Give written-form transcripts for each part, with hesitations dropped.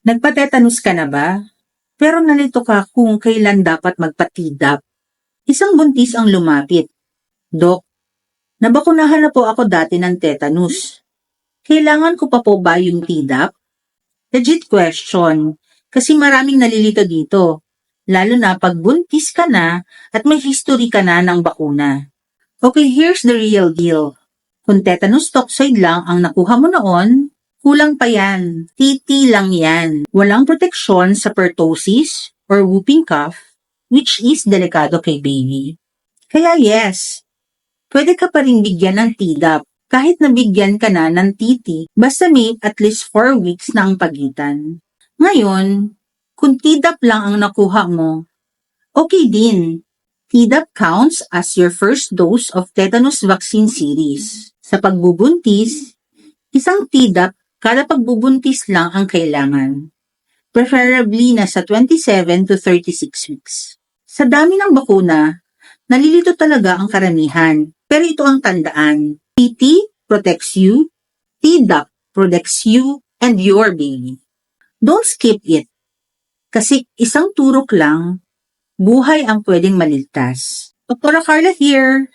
Nagpatetanus ka na ba? Pero nalito ka kung kailan dapat magpatidap. Isang buntis ang lumapit. Dok, nabakunahan na po ako dati ng tetanus. Kailangan ko pa po ba yung tidap? Legit question, kasi maraming nalilito dito. Lalo na pag buntis ka na at may history ka na ng bakuna. Okay, here's the real deal. Kung tetanus toxoid lang ang nakuha mo noon, kulang pa yan. TT lang yan. Walang proteksyon sa pertussis or whooping cough, which is delikado kay baby. Kaya yes, pwede ka pa rin bigyan ng TDAP kahit nabigyan ka na ng TT basta may at least 4 weeks na ang pagitan. Ngayon, kung TDAP lang ang nakuha mo, okay din. TDAP counts as your first dose of tetanus vaccine series. Sa pagbubuntis, isang TDAP kada pagbubuntis lang ang kailangan. Preferably nasa 27 to 36 weeks. Sa dami ng bakuna, nalilito talaga ang karamihan. Pero ito ang tandaan. TT protects you, TDAP protects you and your baby. Don't skip it. Kasi isang turok lang, buhay ang pwedeng maligtas. Dr. Carla here,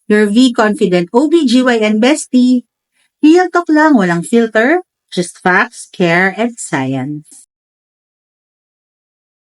your V-Confident OBGYN bestie. Real talk lang, walang filter, just facts, care, and science.